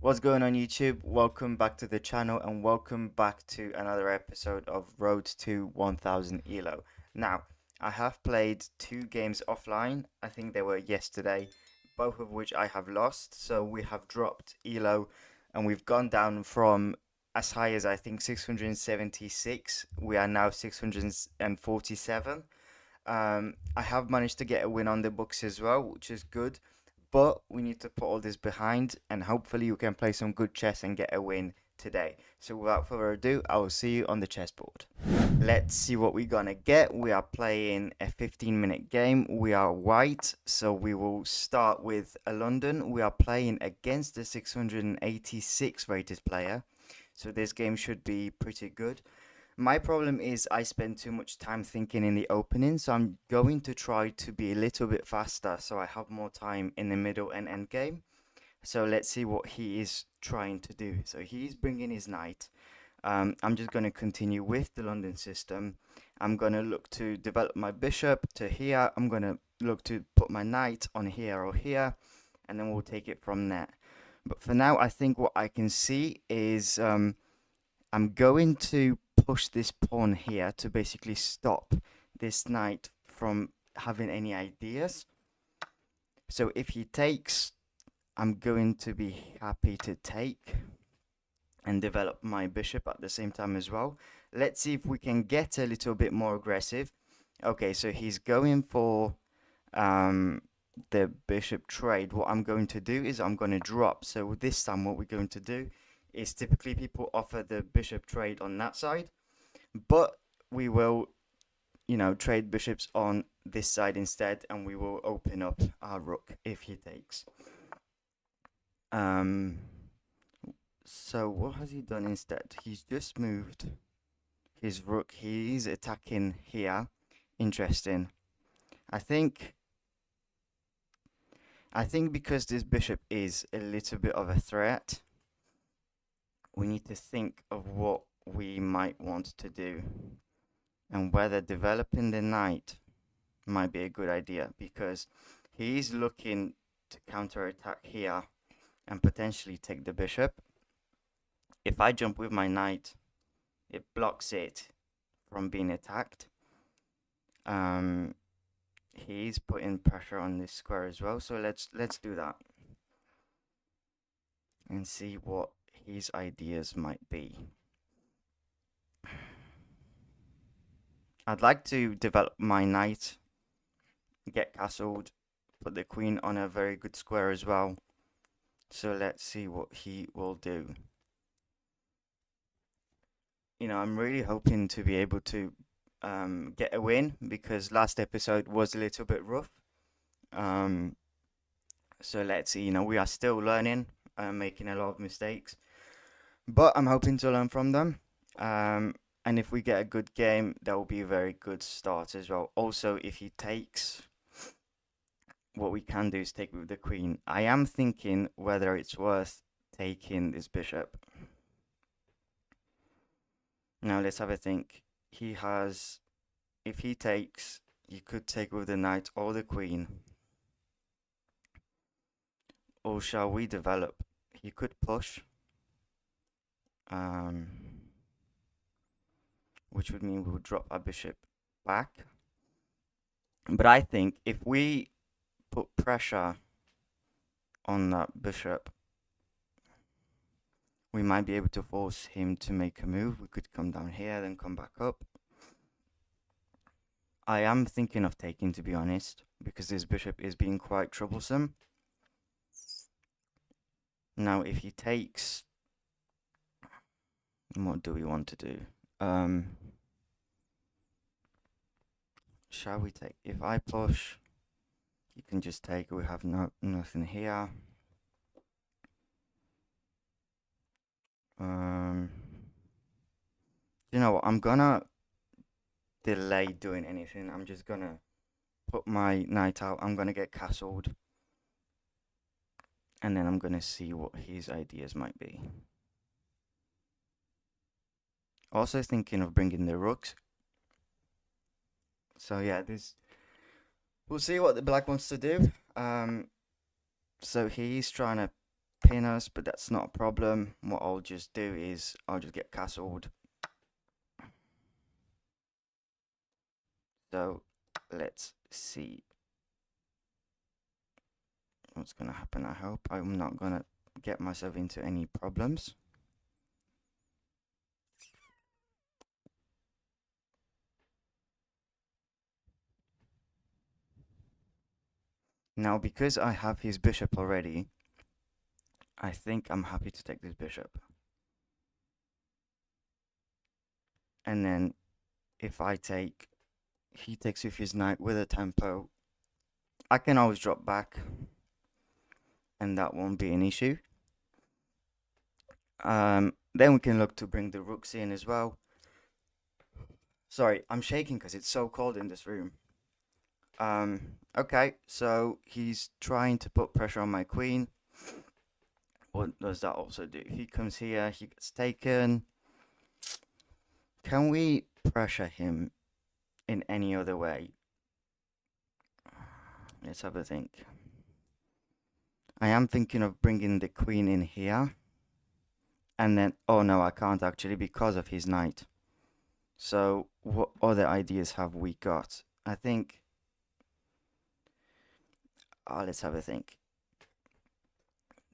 What's going on YouTube? Welcome back to the channel and welcome back to another episode of Road to 1000 ELO. Now, I have played two games offline. I think they were yesterday, both of which I have lost. So we have dropped ELO and we've gone down from as high as I think 676. We are now 647. I have managed to get a win on the books as well, which is good. But we need to put all this behind, and hopefully you can play some good chess and get a win today. So without further ado, I will see you on the chessboard. Let's see what we're gonna get. We are playing a 15-minute game. We are white, so we will start with a London. We are playing against the 686 rated player, so this game should be pretty good. My problem is I spend too much time thinking in the opening, so I'm going to try to be a little bit faster so I have more time in the middle and end game. So let's see what he is trying to do. So he's bringing his knight. I'm just going to continue with the London system. I'm going to look to develop my bishop to here. I'm going to look to put my knight on here or here, and then we'll take it from there. But for now, I think what I can see is I'm going to push this pawn here to basically stop this knight from having any ideas. So if he takes, I'm going to be happy to take and develop my bishop at the same time as well. Let's see if we can get a little bit more aggressive. Okay, so he's going for the bishop trade. What I'm going to do is I'm going to drop. So this time what we're going to do is typically people offer the bishop trade on that side, but we will, trade bishops on this side instead, and we will open up our rook if he takes. So what has he done instead? He's just moved his rook. He's attacking here. Interesting. I think because this bishop is a little bit of a threat, we need to think of what we might want to do and whether developing the knight might be a good idea, because he's looking to counterattack here and potentially take the bishop. If I jump with my knight, it blocks it from being attacked. He's putting pressure on this square as well, so let's do that and see what his ideas might be. I'd like to develop my knight, get castled, put the queen on a very good square as well. So let's see what he will do. I'm really hoping to be able to get a win, because last episode was a little bit rough. So let's see, we are still learning, making a lot of mistakes, but I'm hoping to learn from them. And if we get a good game, that will be a very good start as well. Also, if he takes, what we can do is take with the queen. I am thinking whether it's worth taking this bishop. Now let's have a think. He has, if he takes, you could take with the knight or the queen. Or shall we develop? He could push. Which would mean we would drop our bishop back. But I think if we put pressure on that bishop, we might be able to force him to make a move. We could come down here, then come back up. I am thinking of taking, to be honest, because this bishop is being quite troublesome. Now, if he takes, what do we want to do? Shall we take? If I push, you can just take. We have nothing here. You know what? I'm gonna delay doing anything. I'm just gonna put my knight out. I'm gonna get castled, and then I'm gonna see what his ideas might be. Also thinking of bringing the rooks. So yeah, we'll see what the black wants to do. So he's trying to pin us, but that's not a problem. What I'll just do is I'll just get castled. So let's see what's gonna happen. I hope I'm not gonna get myself into any problems. Now, because I have his bishop already, I think I'm happy to take this bishop. And then if I take, he takes with his knight with a tempo, I can always drop back and that won't be an issue. Then we can look to bring the rooks in as well. Sorry, I'm shaking because it's so cold in this room. Okay, so he's trying to put pressure on my queen. What does that also do? He comes here, he gets taken. Can we pressure him in any other way? Let's have a think. I am thinking of bringing the queen in here. And then, oh no, I can't actually because of his knight. So what other ideas have we got? I think, let's have a think.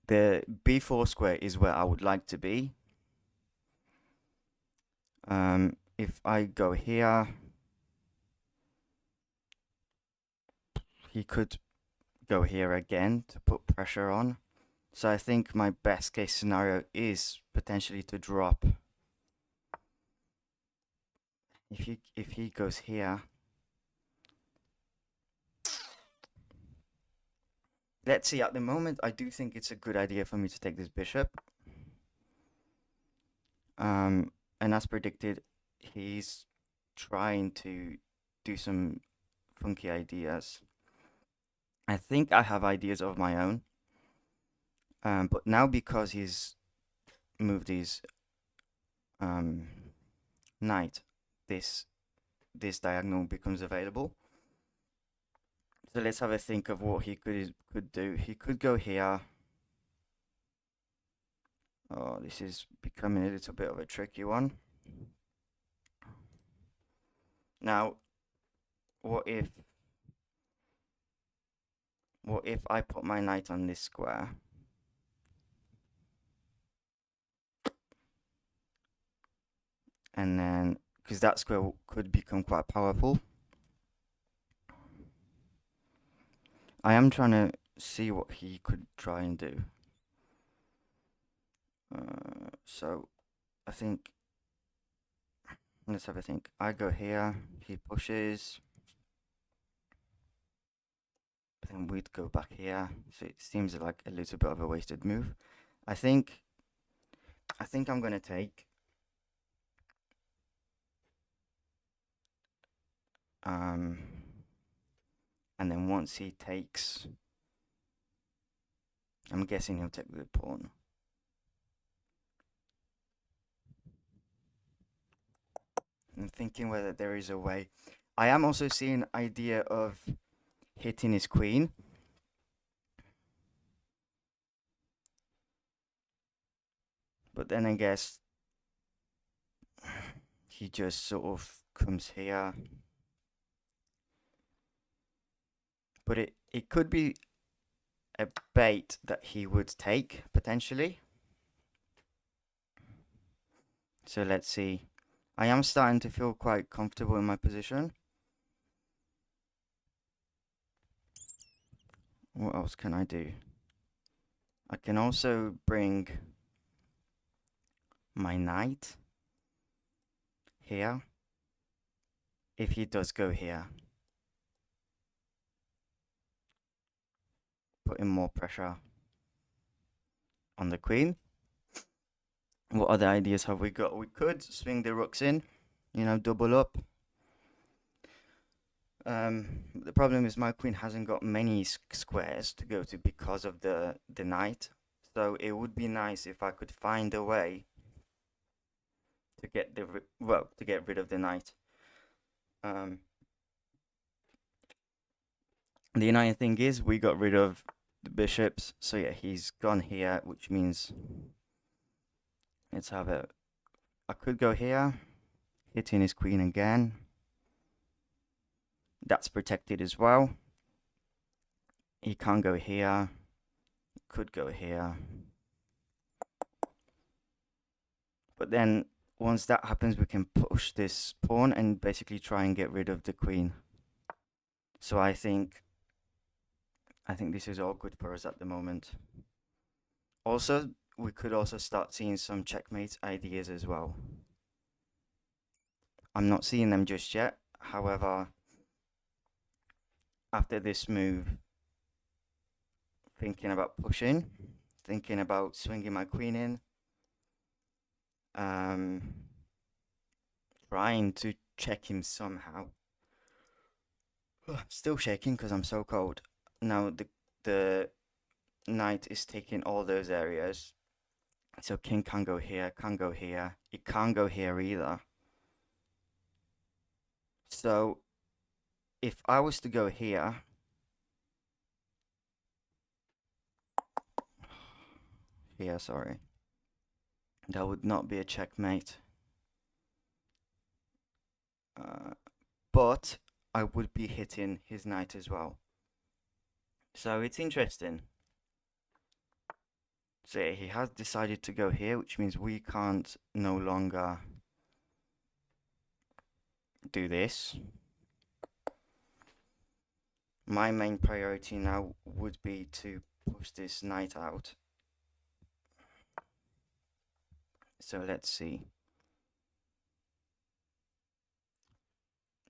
The b4 square is where I would like to be. If I go here, he could go here again to put pressure on. So I think my best case scenario is potentially to drop. If he goes here, let's see. At the moment, I do think it's a good idea for me to take this bishop. And as predicted, he's trying to do some funky ideas. I think I have ideas of my own. But now because he's moved his knight, this diagonal becomes available. So let's have a think of what he could do. He could go here. Oh, this is becoming a little bit of a tricky one. Now, what if I put my knight on this square? And then, because that square could become quite powerful. I am trying to see what he could try and do. So, I think, let's have a think. I go here, he pushes. But then we'd go back here. So it seems like a little bit of a wasted move. I think I'm going to take. And then once he takes, I'm guessing he'll take the pawn. I'm thinking whether there is a way. I am also seeing an idea of hitting his queen. But then I guess he just sort of comes here. But it could be a bait that he would take, potentially. So let's see. I am starting to feel quite comfortable in my position. What else can I do? I can also bring my knight here. If he does go here. Putting more pressure on the queen. What other ideas have we got? We could swing the rooks in, double up. The problem is my queen hasn't got many squares to go to because of the knight. So it would be nice if I could find a way to get rid of the knight. The annoying thing is we got rid of the bishops. So yeah, he's gone here, which means let's have a. I could go here, hitting his queen again. That's protected as well. He can't go here. Could go here. But then once that happens, we can push this pawn and basically try and get rid of the queen. So I think this is all good for us at the moment. Also, we could also start seeing some checkmate ideas as well. I'm not seeing them just yet. However, after this move, thinking about pushing, thinking about swinging my queen in, trying to check him somehow. Still shaking because I'm so cold. Now the knight is taking all those areas. So king can't go here, can't go here. It can't go here either. So if I was to go here, sorry, that would not be a checkmate. But I would be hitting his knight as well. So it's interesting. So yeah, he has decided to go here, which means we can't no longer do this. My main priority now would be to push this knight out. So let's see.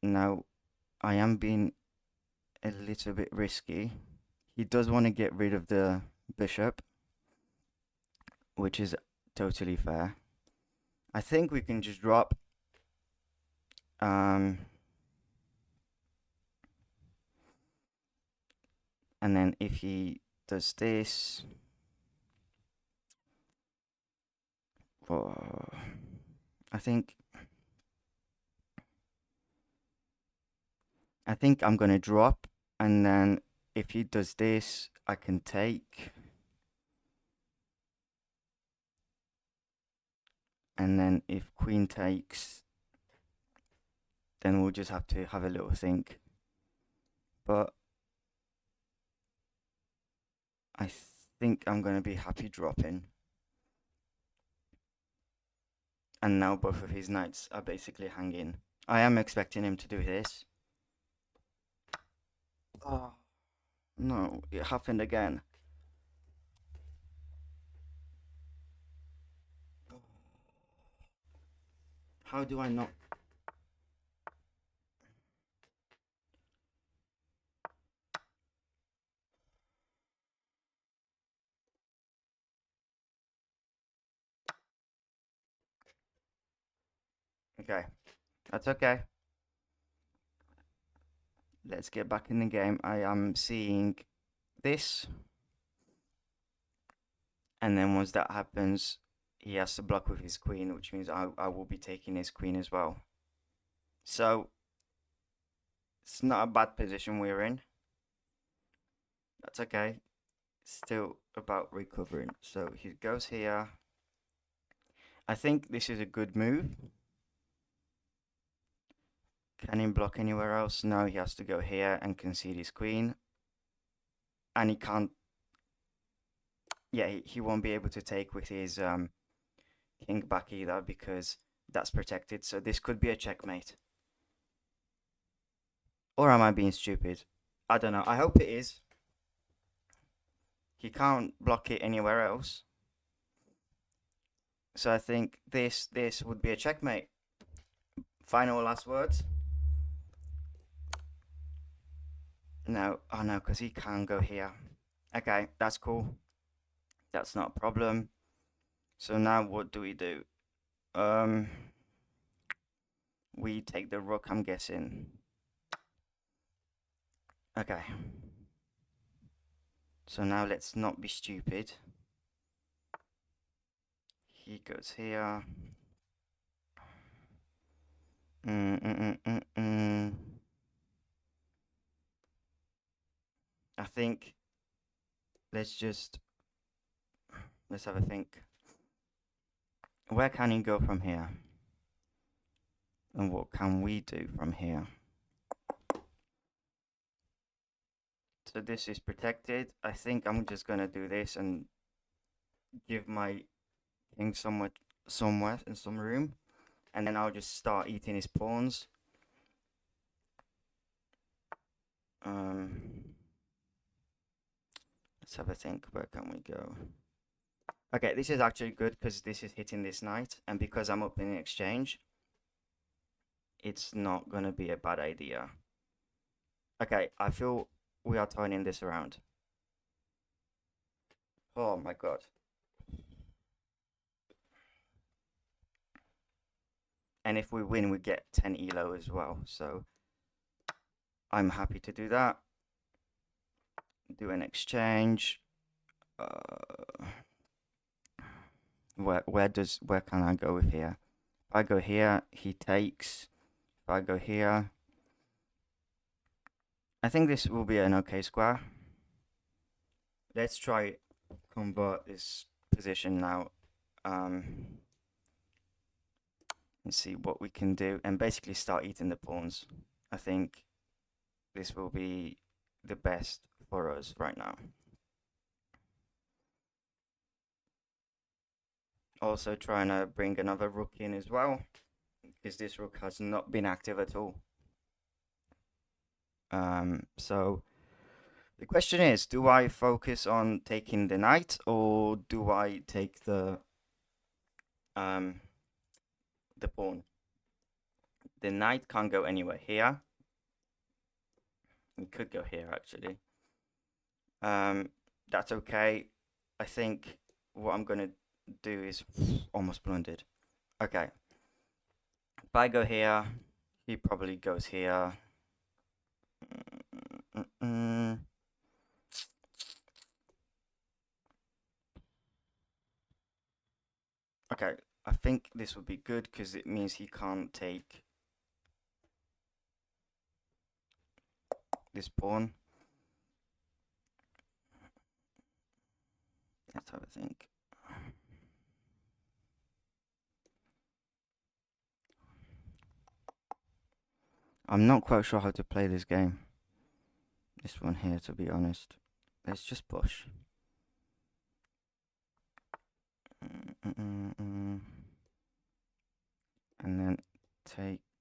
Now, I am being a little bit risky. He does want to get rid of the bishop, which is totally fair. I think we can just drop. And then if he does this, oh, I think I'm gonna drop, and then if he does this, I can take. And then if queen takes, then we'll just have to have a little think. But I think I'm going to be happy dropping. And now both of his knights are basically hanging. I am expecting him to do this. Oh, no, it happened again. How do I not? Okay, that's okay. Let's get back in the game. I am seeing this. And then once that happens, he has to block with his queen, which means I will be taking his queen as well. So it's not a bad position we're in. That's okay. Still about recovering. So he goes here. I think this is a good move. Can he block anywhere else? No, he has to go here and concede his queen. And he can't. Yeah, he won't be able to take with his king back either because that's protected. So this could be a checkmate. Or am I being stupid? I don't know. I hope it is. He can't block it anywhere else. So I think this would be a checkmate. Final last words. No, oh no, because he can go here. Okay, that's cool. That's not a problem. So now what do? We take the rook, I'm guessing. Okay. So now let's not be stupid. He goes here. I think let's have a think. Where can he go from here? And what can we do from here? So this is protected. I think I'm just gonna do this and give my king somewhere in some room, and then I'll just start eating his pawns. Let's have a think. Where can we go? Okay, this is actually good because this is hitting this knight, and because I'm up in the exchange, it's not gonna be a bad idea. Okay, I feel we are turning this around. Oh my god. And if we win, we get 10 elo as well. So I'm happy to do that. Do an exchange. Where can I go with here? If I go here, he takes. If I go here, I think this will be an okay square. Let's try convert this position now. And see what we can do, and basically start eating the pawns. I think this will be the best for us right now. Also trying to bring another rook in as well, because this rook has not been active at all. So the question is, do I focus on taking the knight, or do I take the pawn? The knight can't go anywhere here. It could go here actually. That's okay. I think what I'm gonna do is almost blundered. Okay. If I go here, he probably goes here. Okay, I think this would be good because it means he can't take this pawn. Let's have a think. I'm not quite sure how to play this game. This one here, to be honest. Let's just push. And then takes.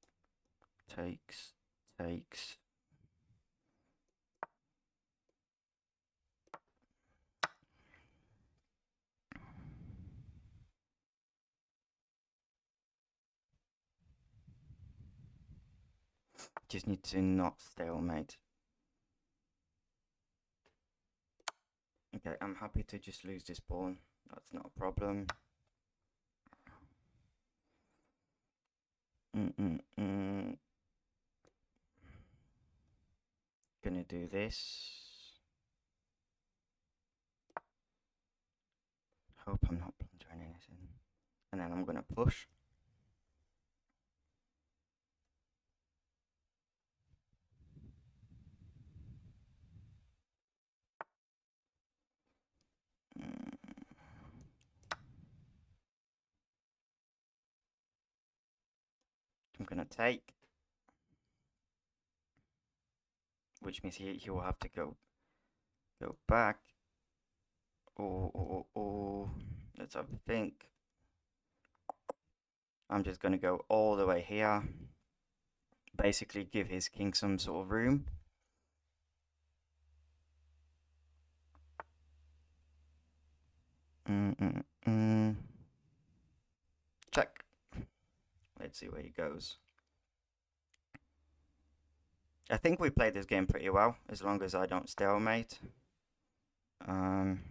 Just need to not stalemate. Okay, I'm happy to just lose this pawn. That's not a problem. Gonna do this. Hope I'm not blundering anything. And then I'm gonna push. I'm gonna take, which means he will have to go back. Oh, let's have a think. I'm just gonna go all the way here. Basically give his king some sort of room. Check. Let's see where he goes. I think we played this game pretty well, as long as I don't stalemate. So I'm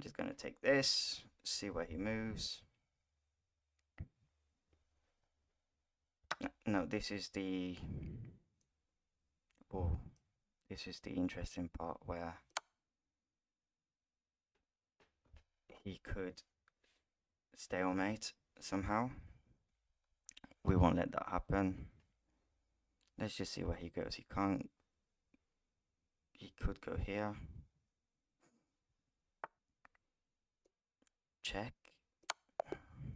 just going to take this, see where he moves. No, this is the... Oh, this is the interesting part where he could stalemate somehow. We won't let that happen. Let's just see where he goes. He can't He could go here. Check.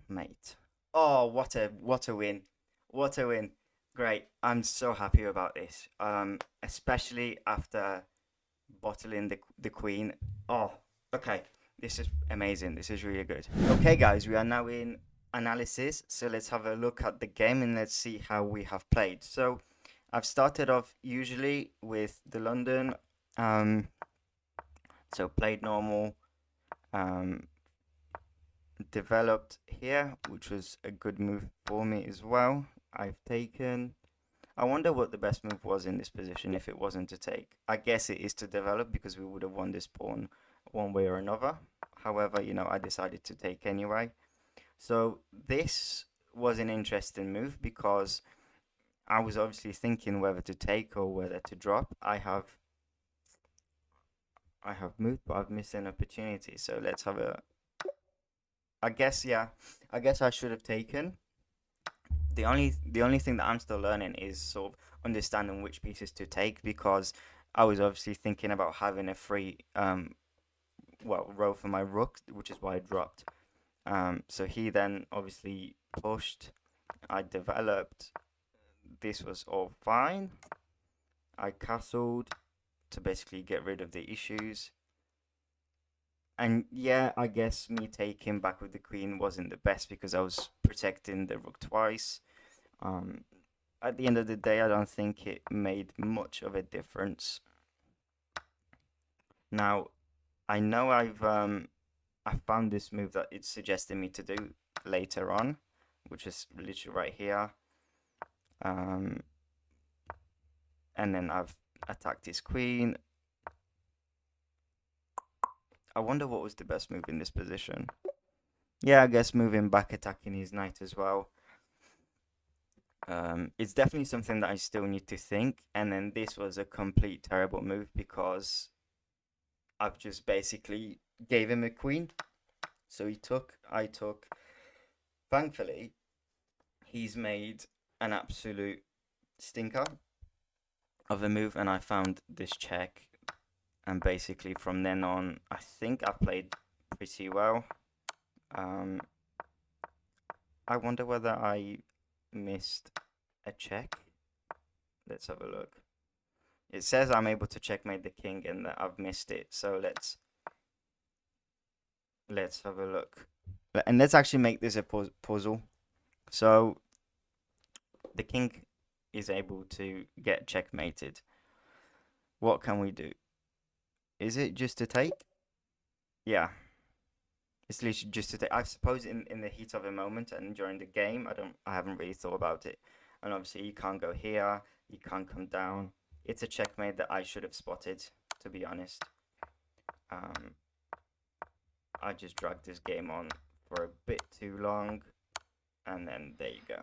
Mate. Oh, what a win. What a win. Great. I'm so happy about this. Especially after bottling the queen. Oh, okay. This is amazing. This is really good. Okay, guys, we are now in analysis. So let's have a look at the game and let's see how we have played. So I've started off usually with the London. Um, so played normal. Um, developed here, which was a good move for me as well. I've taken. I wonder what the best move was in this position if it wasn't to take. I guess it is to develop because we would have won this pawn one way or another. However, I decided to take anyway. So this was an interesting move because I was obviously thinking whether to take or whether to drop. I have moved, but I've missed an opportunity. So let's have a. I guess yeah. I guess I should have taken. The only thing that I'm still learning is sort of understanding which pieces to take because I was obviously thinking about having a free row for my rook, which is why I dropped. So he then obviously pushed. I developed. This was all fine. I castled to basically get rid of the issues. And yeah, I guess me taking back with the queen wasn't the best because I was protecting the rook twice. Um, at the end of the day, I don't think it made much of a difference. Now, I know I found this move that it's suggesting me to do later on, which is literally right here. And then I've attacked his queen. I wonder what was the best move in this position. Yeah, I guess moving back, attacking his knight as well. It's definitely something that I still need to think. And then this was a complete terrible move because I've just basically gave him a queen. So he took, I took. Thankfully, he's made an absolute stinker of a move, and I found this check. And basically, from then on, I think I played pretty well. I wonder whether I missed a check. Let's have a look. It says I'm able to checkmate the king and that I've missed it. So let's have a look. And let's actually make this a puzzle. So the king is able to get checkmated. What can we do? Is it just to take? Yeah. It's literally just to take. I suppose in the heat of a moment and during the game, I haven't really thought about it. And obviously you can't go here, you can't come down. It's a checkmate that I should have spotted, to be honest. I just dragged this game on for a bit too long, and then there you go.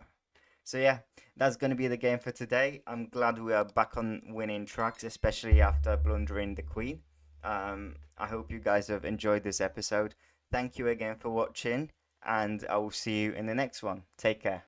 So yeah, that's going to be the game for today. I'm glad we are back on winning tracks, especially after blundering the queen. I hope you guys have enjoyed this episode. Thank you again for watching, and I will see you in the next one. Take care.